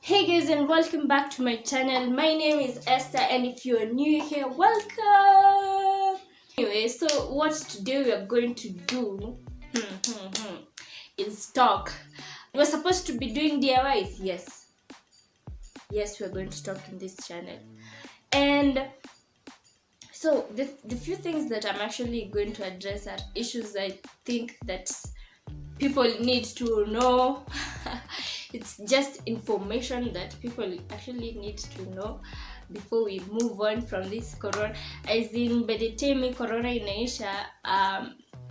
Hey guys, and welcome back to my channel. My name is Esther, and if you're new here, welcome. Anyway, so what today we are going to do is talk. We're supposed to be doing DIYs. Yes, we're going to talk in this channel. And so the few things that I'm actually going to address are issues I think that people need to know. It's just information that people actually need to know before we move on from this corona. As in, by the time corona inaisha,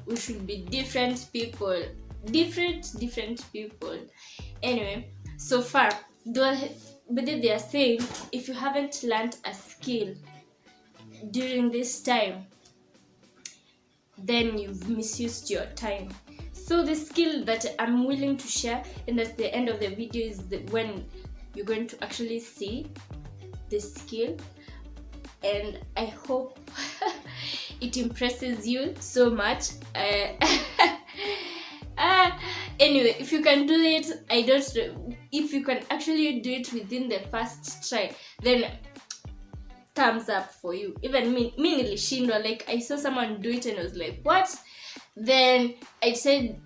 we should be different people. Different people. Anyway, so far, but they are saying if you haven't learned a skill during this time, then you've misused your time. So the skill that I'm willing to share, and at the end of the video is when you're going to actually see the skill, and I hope it impresses you so much. Anyway, if you can do it, if you can actually do it within the first try, then thumbs up for you. Even me nilishindwa, like I saw someone do it and I was like, what? Then I tried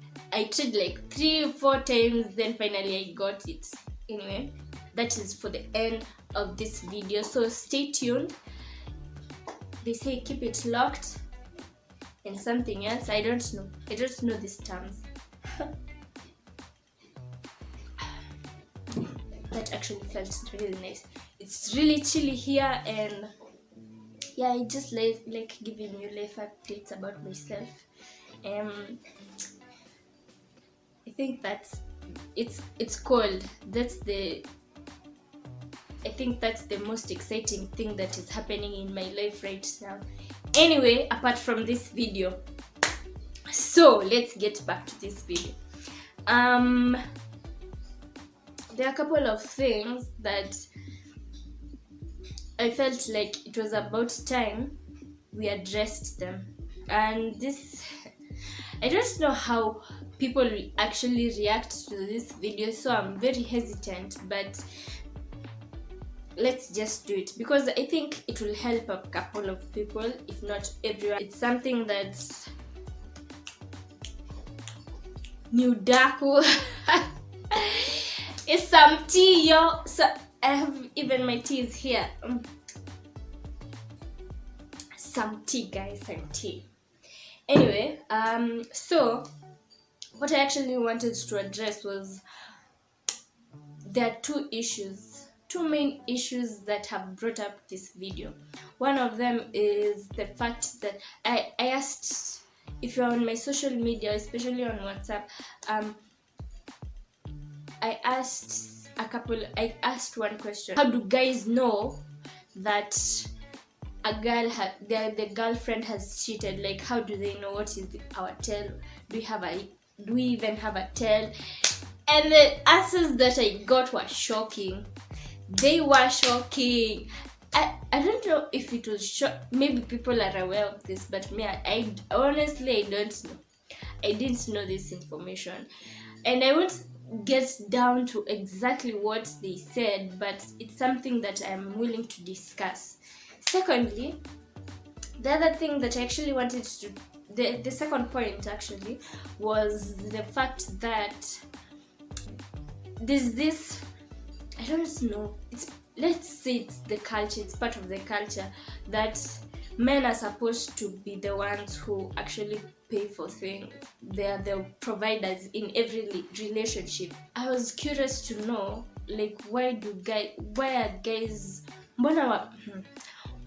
like 3 or 4 times, then finally I got it. Anyway, that is for the end of this video, so stay tuned. They say keep it locked and something else, I don't know these terms. That actually felt really nice. It's really chilly here, and yeah, I just like giving you life updates about myself. I think that's it's cold. I think that's the most exciting thing that is happening in my life right now. Anyway, apart from this video, so let's get back to this video. There are a couple of things that I felt like it was about time we addressed them, and this, I don't know how people will actually react to this video, so I'm very hesitant, but let's just do it because I think it will help a couple of people, if not everyone. It's something that's new daku. It's some tea, yo. So I have even my tea is here. Some tea, guys, some tea. Anyway, so what I actually wanted to address was there are two main issues that have brought up this video. One of them is the fact that I asked, if you're on my social media, especially on WhatsApp, I asked one question: how do guys know that a girl the girlfriend has cheated? Like, how do they know? What is our tell? Do we even have a tell? And the answers that I got were shocking. They were shocking. I don't know if it was maybe people are aware of this, but me, I honestly, I don't know. I didn't know this information, and I won't get down to exactly what they said, but it's something that I'm willing to discuss. Secondly, the other thing that I actually wanted to, the second point actually, was the fact that there's this, I don't know, let's say it's the culture, it's part of the culture that men are supposed to be the ones who actually pay for things. They are the providers in every relationship. I was curious to know, like, why are guys, mbona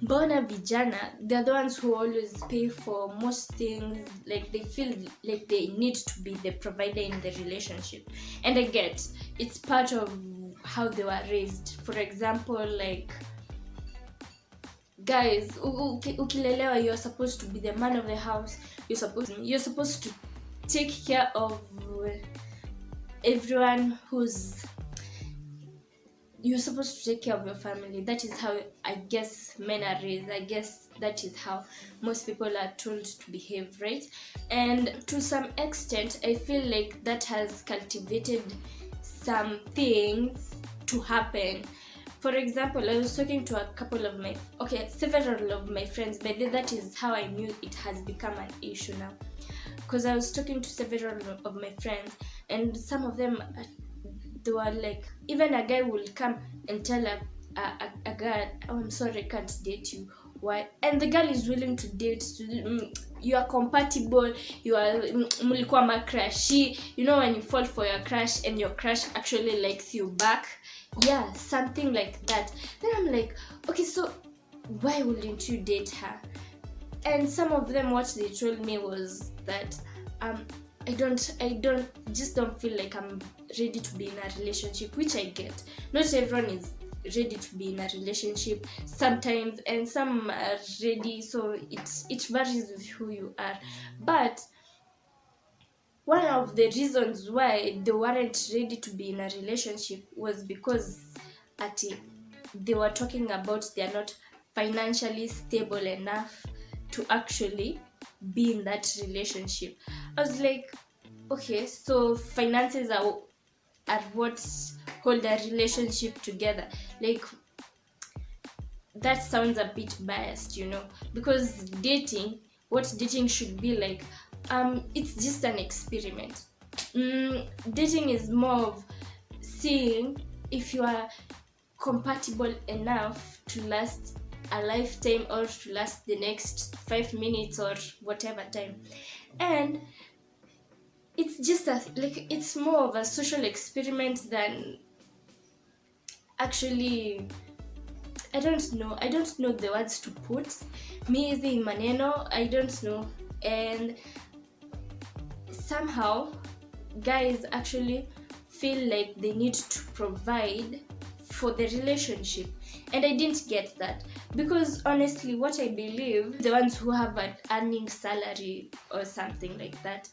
vijana, they're the ones who always pay for most things, like they feel like they need to be the provider in the relationship. And I get it's part of how they were raised. For example, like, guys, ukilelewa, you're supposed to be the man of the house. You're supposed to take care of everyone you're supposed to take care of your family. That is how I guess men are raised. I guess that is how most people are told to behave, right? And to some extent, I feel like that has cultivated some things to happen. For example, I was talking to several of my friends, but that is how I knew it has become an issue now. Because I was talking to several of my friends, and some of them, they were like, even a guy will come and tell a girl, oh, I'm sorry, I can't date you. Why? And the girl is willing to date. You are compatible. You are mulikuwa ma crushy. You know when you fall for your crush and your crush actually likes you back. Yeah, something like that. Then I'm like, okay, so why wouldn't you date her? And some of them, what they told me was that I don't feel like I'm ready to be in a relationship, which I get. Not everyone is ready to be in a relationship sometimes, and some are ready, so it varies with who you are. But one of the reasons why they weren't ready to be in a relationship was because they were talking about they are not financially stable enough to actually be in that relationship. I was like, okay, so finances are what hold a relationship together. Like, that sounds a bit biased, because what dating should be like, it's just an experiment. Dating is more of seeing if you are compatible enough to last a lifetime or to last the next 5 minutes or whatever time. And it's just it's more of a social experiment than actually, I don't know the words to put. Mizi maneno, I don't know. And somehow guys actually feel like they need to provide for the relationship, and I didn't get that, because honestly, what I believe, the ones who have an earning salary or something like that,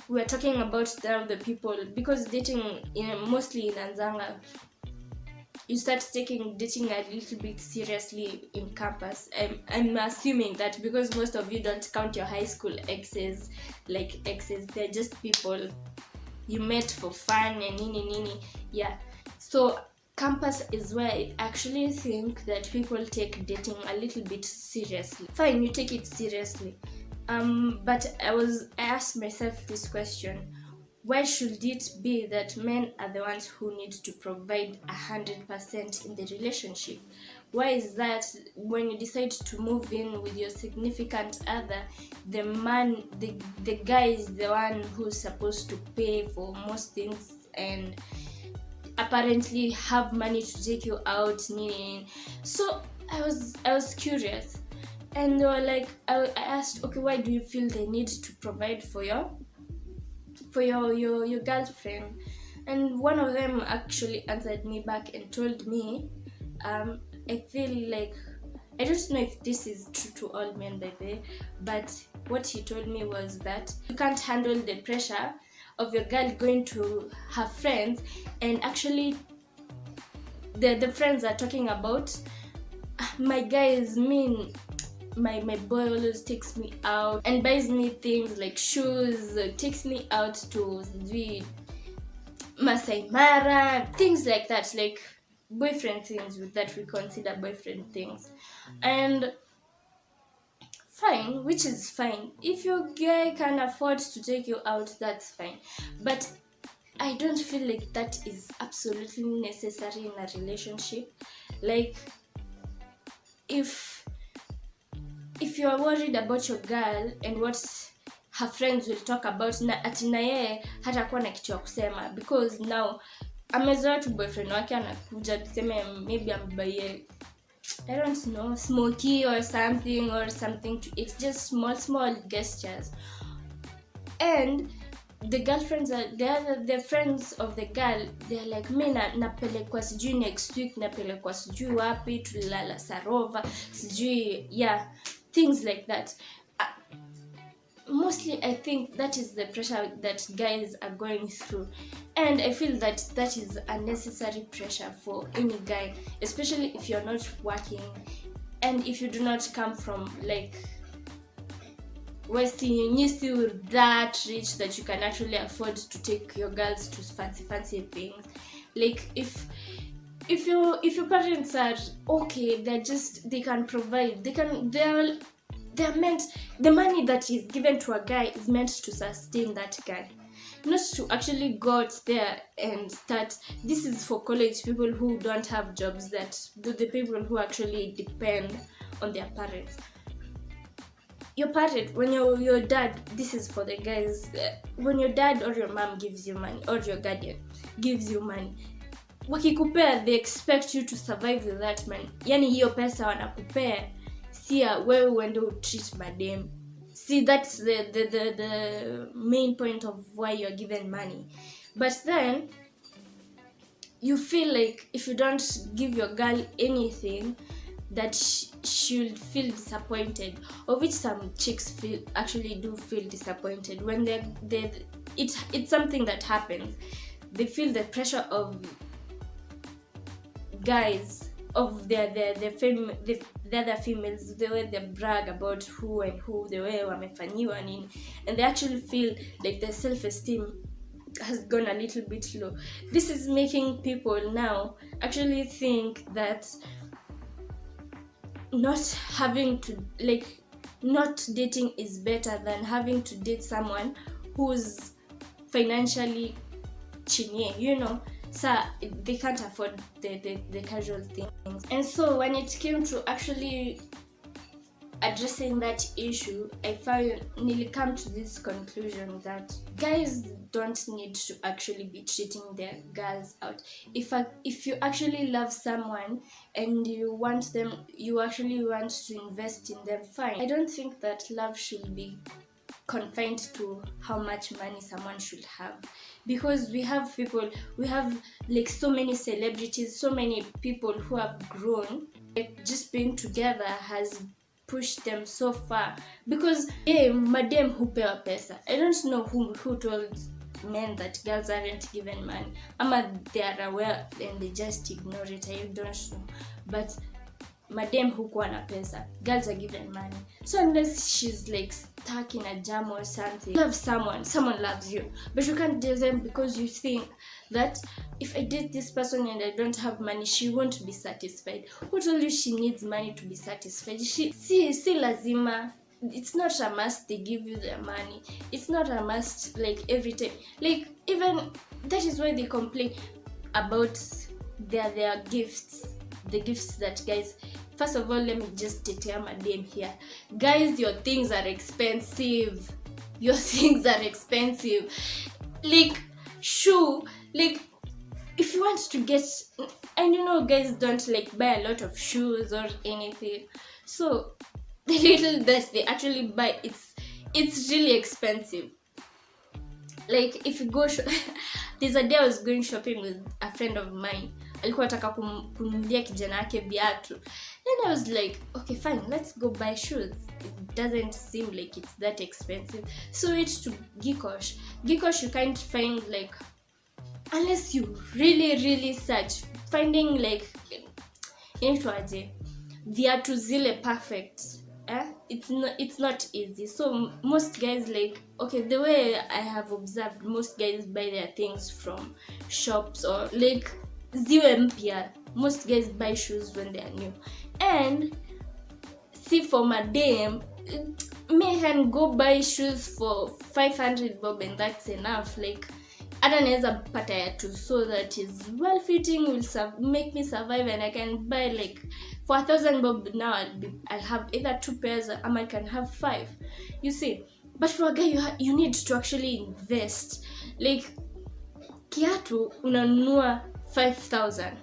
we're talking about the people, because dating mostly in Anzanga, you start taking dating a little bit seriously in campus. I'm assuming that because most of you don't count your high school exes like exes, they're just people you met for fun and nini. Yeah, so campus is where I actually think that people take dating a little bit seriously. Fine, you take it seriously, but I asked myself this question: why should it be that men are the ones who need to provide 100% in the relationship? Why is that when you decide to move in with your significant other, the guy is the one who's supposed to pay for most things and apparently have money to take you out? So I was curious, and they were like, I asked, okay, why do you feel the need to provide for your girlfriend? And one of them actually answered me back and told me, I feel like, I don't know if this is true to all men by the way, but what he told me was that you can't handle the pressure of your girl going to her friends, and actually the friends are talking about, my guy is mean, my boy always takes me out and buys me things like shoes, takes me out to the Masai Mara, things like that, like boyfriend things that we consider boyfriend things. And fine, which is fine. If your guy can afford to take you out, that's fine. But I don't feel like that is absolutely necessary in a relationship. Like, if you're worried about your girl and what her friends will talk about, na atina yeye hatakuwa na kitu ya kusema, because now amezoea tu boyfriend wake anakuja tuseme maybe ambaye, I don't know, smoky or something to eat, just small gestures. And the girlfriends are the friends of the girl, they're like, me napelekwa sijui next week, napelekwa sijui wapi, tulala Sarova sijui, yeah, things like that. Mostly I think that is the pressure that guys are going through, and I feel that is unnecessary pressure for any guy, especially if you're not working and if you do not come from like Western, you're that rich that you can actually afford to take your girls to fancy things. Like if your parents are okay, they can provide, they're meant, the money that is given to a guy is meant to sustain that guy, not to actually go out there and start. This is for college people who don't have jobs, that the people who actually depend on their parents. Your parent, when your dad, this is for the guys, when your dad or your mom gives you money, or your guardian gives you money, wakikupea, they expect you to survive with that money. Yani hiyo pesa wanakupea sia wewe uende treat madem. See, that's the main point of why you're given money. But then you feel like if you don't give your girl anything, that she'll feel disappointed, of which some chicks actually do feel disappointed when it's something that happens. They feel the pressure of guys, of the other females, the way they brag about who and who, the way wamefanyiwa nini, and they actually feel like their self-esteem has gone a little bit low. This is making people now actually think that not dating is better than having to date someone who's financially chinye, so they can't afford the casual things. And so when it came to actually addressing that issue, I nearly come to this conclusion that guys don't need to actually be treating their girls out. If you actually love someone and you actually want to invest in them, fine. I don't think that love should be confined to how much money someone should have, because we have like so many celebrities, so many people who have grown, like just being together has pushed them so far, because madam hupewa pesa. I don't know who told men that girls aren't given money, ama they are aware and they just ignore it. I don't know, but madam hukuwa na pesa, girls are given money. So unless she's like stuck in a jam or something, love someone loves you, but you can't date them because you think that if I date this person and I don't have money, she won't be satisfied. Who told you she needs money to be satisfied? Si lazima. It's not a must they give you their money. It's not a must like every time. Like even that is why they complain about their gifts. The gifts that guys, first of all, let me just tell my madam here, guys, your things are expensive. Like shoe, like if you want to get, and guys don't like buy a lot of shoes or anything, so the little that they actually buy, it's really expensive. Like if you go there's a day I was going shopping with a friend of mine, alikuwa ataka kununulia kijana yake viatu, and I was like, okay fine, let's go buy shoes. It doesn't seem like it's that expensive. So it's to Gikosh you can't find, like, unless you really search, finding like inaitwaje viatu zile perfect, it's not easy. So most guys, like, okay, the way I have observed, most guys buy their things from shops, or like ziwe mpya. Most guys buy shoes when they are new. And see, for madam, me can go buy shoes for 500 bob and that's enough. Like hata naweza pata ya tu so that is well fitting, will make me survive, and I can buy like for 1,000 bob. Now I'll have either 2 pairs, or I can have 5, you see. But for a guy, you need to actually invest. Like kiatu unanunua 5,000,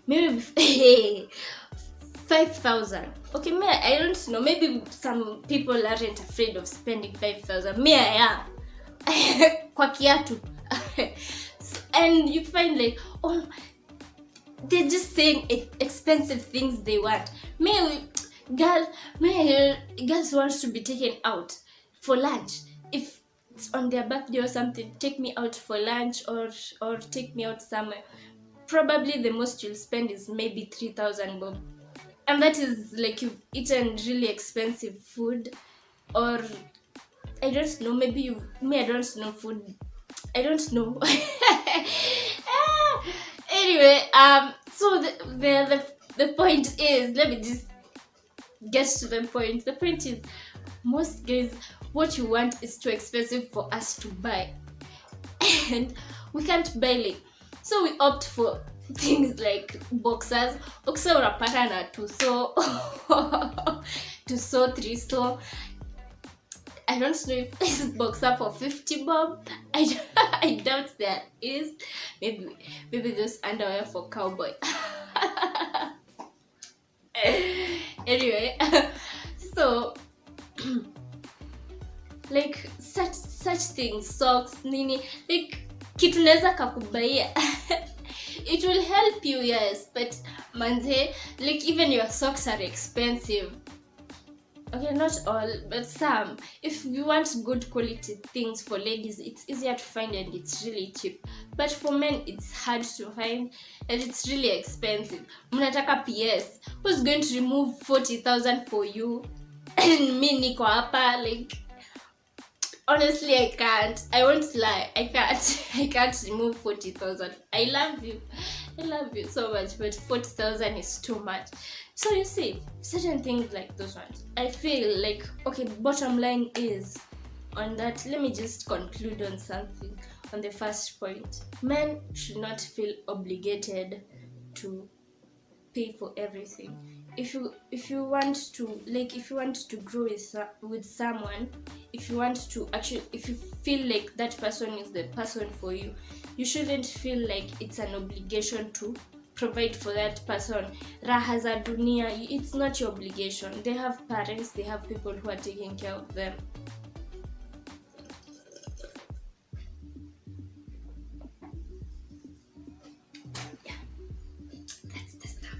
maybe 5,000. Okay, I don't know, maybe some people aren't afraid of spending 5,000. Me, I am. Kwa kiatu. And you find like, oh, they're just saying expensive things they want. Girls want to be taken out for lunch. If it's on their birthday or something, take me out for lunch, or take me out somewhere. Probably the most you'll spend is maybe 3,000 bob. And that is like you've eaten really expensive food, or I don't know, maybe I don't know food. I don't know. Anyway, so the point is, let me just get to the point. The point is, most guys, what you want is too expensive for us to buy, and we can't buy it. So we opt for things like boxers. Boxer unapata na tuso tuso 3 I don't know if this is boxer for 50 bob. I doubt there is. Maybe those underwear for cowboy. Anyway, so like such things, socks, nini, like kitu neza kakubaia. It will help you, yes, but manze, like even your socks are expensive. Okay, not all, but some. If you want good quality things for ladies, it's easier to find and it's really cheap. But for men, it's hard to find and it's really expensive. Mnataka PS. Who's going to remove 40,000 for you? And me niko hapa, like, honestly, I can't. I won't lie. I can't remove 40,000. I love you so much, but 40,000 is too much. So you see, certain things like those ones, I feel like, okay, bottom line is on that. Let me just conclude on something. On the first point, men should not feel obligated to pay for everything. If you want to grow with someone, if you feel like that person is the person for you, you shouldn't feel like it's an obligation to provide for that person. Raha za dunia, it's not your obligation. They have parents, they have people who are taking care of them. Yeah, that's the stuff.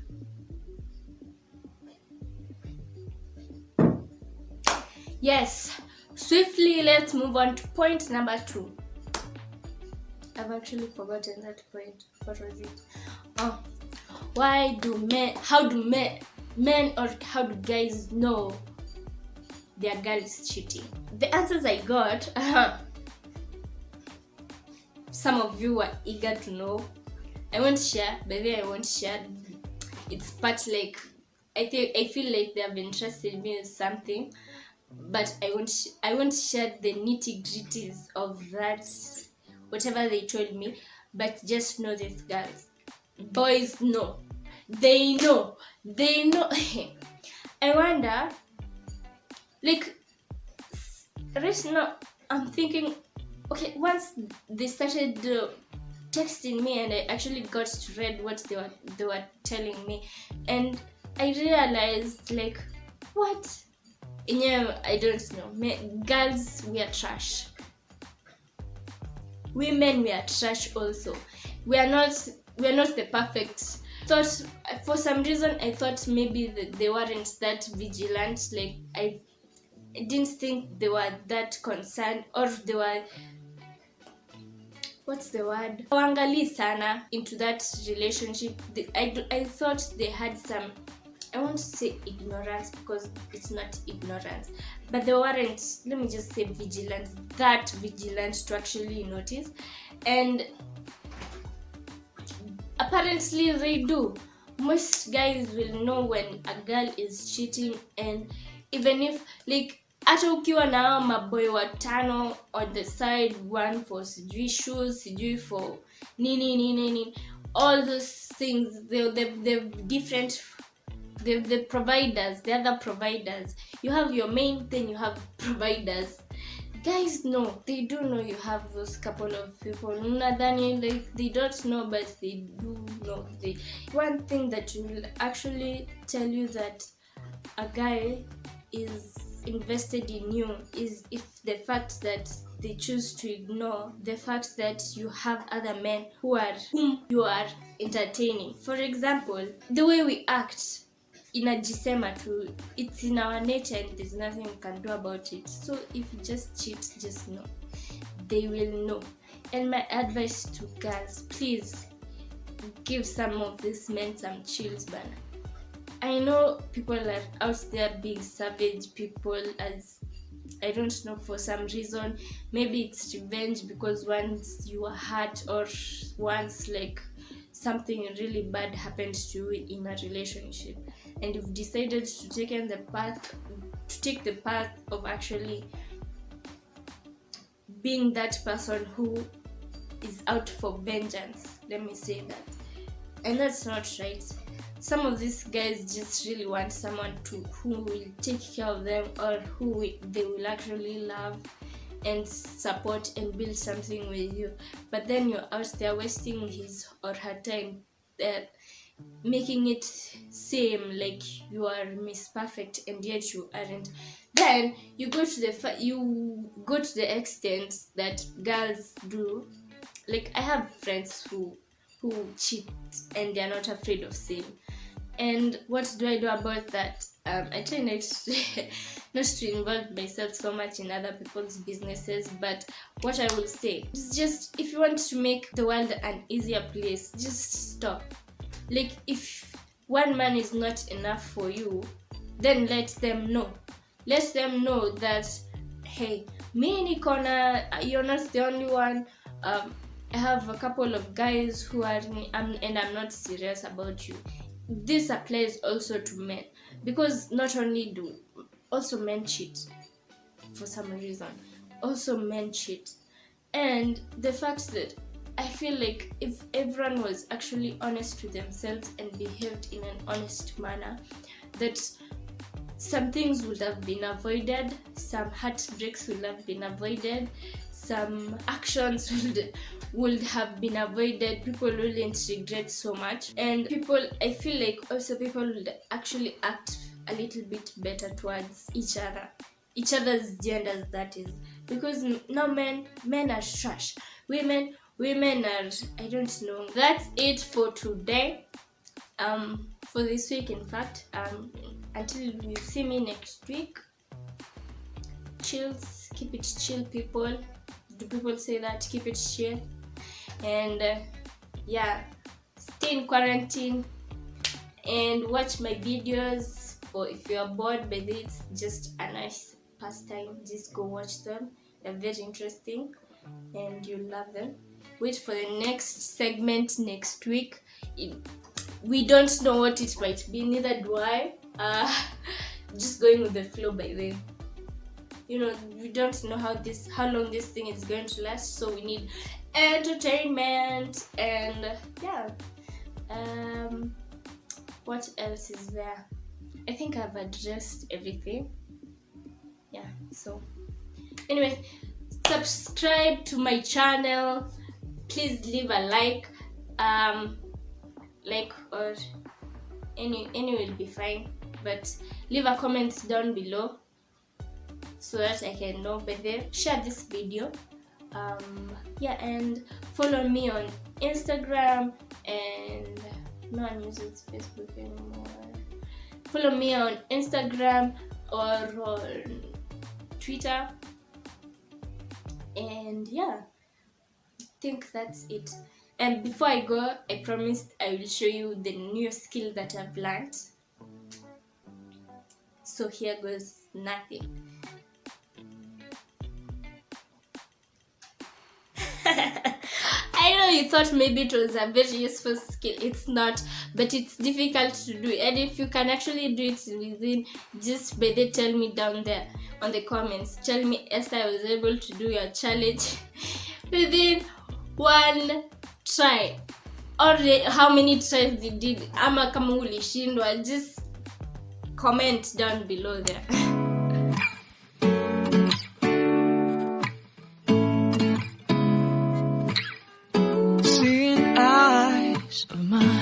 Yes, swiftly let's move on to point number 2. I've actually forgotten that point. What was it? How do guys know their girl is cheating? The answers I got, some of you were eager to know. I won't share, but then I won't share. It's part like, I feel like they have interested me in something, but I won't share the nitty-gritties of that, whatever they told me, but just know these girls. Boys know. They know. I wonder, like, right now, I'm thinking, okay, once they started texting me and I actually got to read what they were telling me, and I realized, like, what? Yeah, I don't know. Girls, we are trash. Women, we are trash also. We are not the perfect. For some reason I thought maybe they weren't that vigilant. Like, I didn't think they were that concerned, or they were, what's the word, hawaangalii sana into that relationship. I thought they had some, I won't say ignorance because it's not ignorance, but they weren't, let me just say that vigilant to actually notice. And apparently they do. Most guys will know when a girl is cheating, and even if, like, hata ukiwa na maboy watano on the side, one for sijui shoes, sijui for nini, all those things, the different, the providers, the other providers. You have your main, then you have providers. Guys know, they do know you have those couple of people. Nadhani, like, they don't know, but they do know. One thing that will actually tell you that a guy is invested in you is if the fact that they choose to ignore the fact that you have other men whom you are entertaining. For example, the way we act, inajisema tu, it's in our nature and there's nothing we can do about it. So if you just cheat, just know, they will know. And my advice to girls, please give some of these men some chills, man. I know people are out there being savage people, as I don't know, for some reason. Maybe it's revenge because once you were hurt, or once, like, something really bad happens to you in a relationship, and you've decided to take the path of actually being that person who is out for vengeance, let me say that. And that's not right. Some of these guys just really want someone who will take care of them, or they will actually love and support and build something with you. But then you're out there wasting his or her time, making it seem like you are Miss Perfect, and yet you aren't. Then you go to the extent that girls do. Like, I have friends who cheat and they are not afraid of saying. And what do I do about that? I try not to involve myself so much in other people's businesses, but what I will say is, just if you want to make the world an easier place, just stop. Like, if one man is not enough for you, then let them know. Let them know that, hey, me and Ikona, you're not the only one. I have a couple of guys who are, and I'm not serious about you. This applies also to men, because not only also men cheat for some reason. Also men cheat. And the fact that I feel like if everyone was actually honest to themselves and behaved in an honest manner, that some things would have been avoided, some heartbreaks would have been avoided, some actions would have been avoided. People wouldn't regret so much, and I feel like also people would actually act a little bit better towards each other's genders, that is, because now men are trash, women are, I don't know. That's it for today, for this week, in fact. Until you see me next week, chills, keep it chill, people. Do people say that? Keep it chill. And stay in quarantine and watch my videos. For if you are bored by this, just a nice pastime, just go watch them. They're very interesting and you'll love them. Wait for the next segment next week. We don't know what it might be, neither do I. Just going with the flow by then. We don't know how long this thing is going to last, so we need entertainment. And what else is there? I think I've addressed everything. So anyway, subscribe to my channel. Please leave a like or any will be fine, but leave a comment down below so that I can know better. Share this video, and follow me on Instagram, and no one uses Facebook anymore. Follow me on Instagram or on Twitter, and I think that's it. And before I go, I promised I will show you the new skill that I've learned. So here goes nothing. I know you thought maybe it was a very useful skill. It's not, but it's difficult to do. And if you can actually do it within, just by the tell me down there on the comments. Tell me, Esther, I was able to do your challenge within one try, or how many tries you did, ama kama ulishindwa. Just comment down below there. Seeing eyes of mine